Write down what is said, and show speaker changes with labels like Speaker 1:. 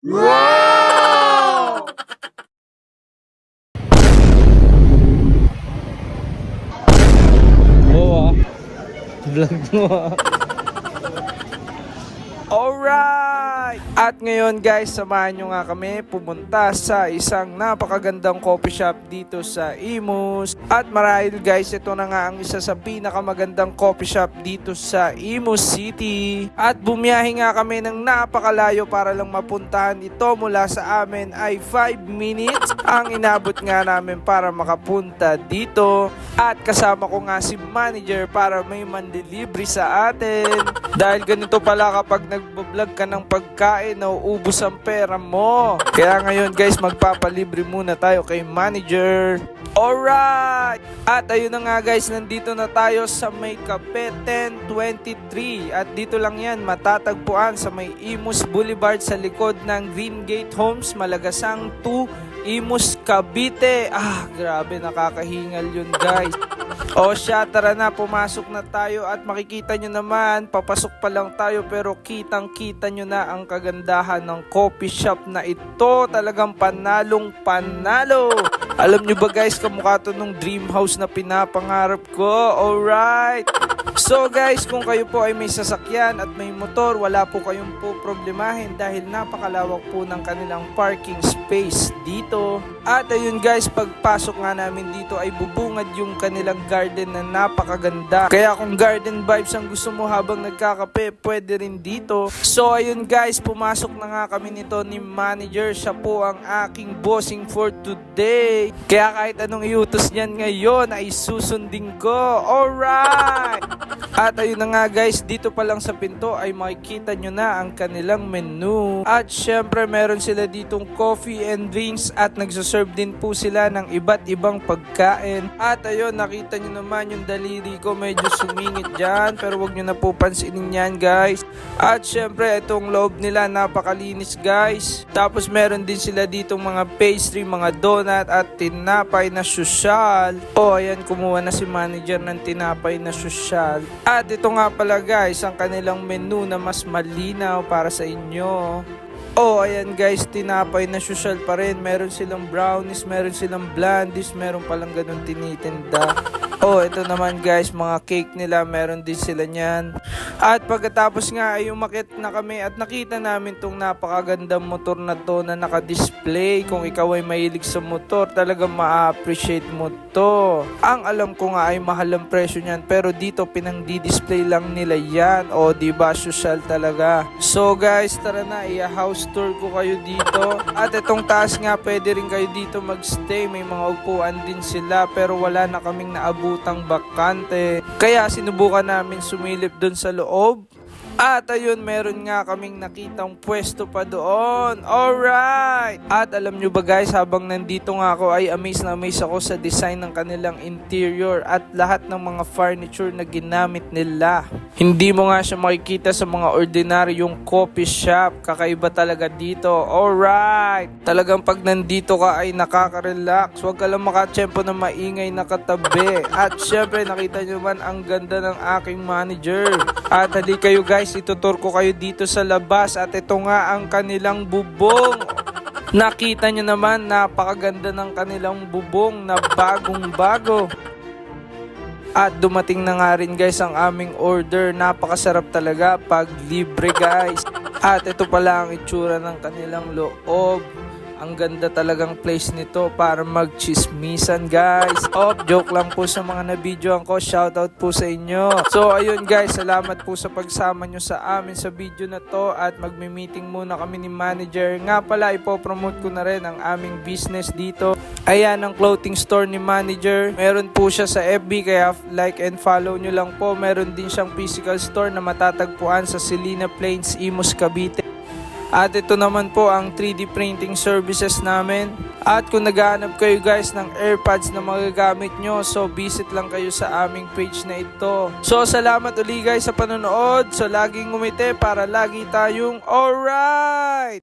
Speaker 1: Wow!
Speaker 2: Oo ah. Vlog mo ah.
Speaker 1: Alright! At ngayon guys, samahan nyo nga kami pumunta sa isang napakagandang coffee shop dito sa Imus. At marahil guys, ito na nga ang isa sa pinakamagandang coffee shop dito sa Imus City. At bumiyahe nga kami ng napakalayo para lang mapuntahan ito. Mula sa amin ay 5 minutes ang inabot nga namin para makapunta dito. At kasama ko nga si manager para may mandelivery sa atin. Dahil ganito pala kapag nagbablog ka ng pagkain, nauubos ang pera mo. Kaya ngayon guys, magpapalibre muna tayo kay manager. Alright! At ayun na nga guys, nandito na tayo sa may Cafe 1023. At dito lang yan, matatagpuan sa may Imus Boulevard sa likod ng Green Gate Homes, Malagasang 2, Imus, Cavite. Grabe, nakakahingal yun guys. O siya, tara na, pumasok na tayo at makikita nyo naman, papasok pa lang tayo pero kitang kita nyo na ang kagandahan ng coffee shop na ito. Talagang panalong panalo. Alam nyo ba guys, kamukha to nung dream house na pinapangarap ko. Alright! So guys, kung kayo po ay may sasakyan at may motor, wala po kayong po problemahin dahil napakalawak po ng kanilang parking space dito. At ayun guys, pagpasok nga namin dito ay bubungad yung kanilang garden na napakaganda. Kaya kung garden vibes ang gusto mo habang nagkakape, pwede rin dito. So ayun guys, pumasok na nga kami nito ni manager. Siya po ang aking bossing for today. Kaya kahit anong iutos niyan ngayon ay susundin ko. Alright! At ayun na nga guys, dito pa lang sa pinto ay makikita nyo na ang kanilang menu. At syempre meron sila ditong coffee and drinks at nagsaserve din po sila ng iba't ibang pagkain. At ayun, nakita nyo naman yung daliri ko medyo sumingit dyan, pero wag nyo na po pansinin yan guys. At syempre itong loob nila napakalinis guys. Tapos meron din sila ditong mga pastry, mga donut at tinapay na sosyal. Ayan, kumuha na si manager ng tinapay na sosyal. At ito nga pala guys, ang kanilang menu na mas malinaw para sa inyo. Ayan guys, tinapay na sosyal pa rin. Meron silang brownies, meron silang blondies, meron palang ganun tinitinda. Ito naman guys, mga cake nila, meron din sila niyan. At pagkatapos nga ay umakyat na kami at nakita namin tong napakagandang motor na to na naka-display. Kung ikaw ay mahilig sa motor, talagang ma-appreciate mo to. Ang alam ko nga ay mahal ang presyo niyan, pero dito pinang-di-display lang nila yan. Diba, social talaga. So guys, tara na, i-house tour ko kayo dito. At itong taas nga, pwede rin kayo dito magstay. May mga upuan din sila, pero wala na kaming naabutang bakante. Kaya sinubukan namin sumilip dun sa loob. At ayun, meron nga kaming nakitang pwesto pa doon. Alright! At alam nyo ba guys, habang nandito nga ako ay amaze na amaze ako sa design ng kanilang interior at lahat ng mga furniture na ginamit nila. Hindi mo nga siya makikita sa mga ordinaryong coffee shop. Kakaiba talaga dito. Alright! Talagang pag nandito ka ay nakaka-relax. Huwag ka lang makatsyempo na maingay na katabi. At syempre, nakita nyo man ang ganda ng aking manager. At hali kayo guys, itutur ko kayo dito sa labas at ito nga ang kanilang bubong. Nakita nyo naman, napakaganda ng kanilang bubong na bagong bago. At dumating na nga rin guys ang aming order. Napakasarap talaga pag libre guys. At ito pala ang itsura ng kanilang loob. Ang ganda talagang place nito para magchismisan guys. Joke lang po sa mga na-videoan ko. Shoutout po sa inyo. So ayun guys, salamat po sa pagsama nyo sa amin sa video na to. At magme-meeting muna kami ni manager. Nga pala, ipopromote ko na rin ang aming business dito. Ayan ang clothing store ni manager. Meron po siya sa FB, kaya like and follow nyo lang po. Meron din siyang physical store na matatagpuan sa Salina Plains, Imus, Cavite. At ito naman po ang 3D printing services namin. At kung naghahanap kayo guys ng AirPods na magagamit nyo, so visit lang kayo sa aming page na ito. So salamat uli guys sa panonood. So laging ngumiti para lagi tayong alright!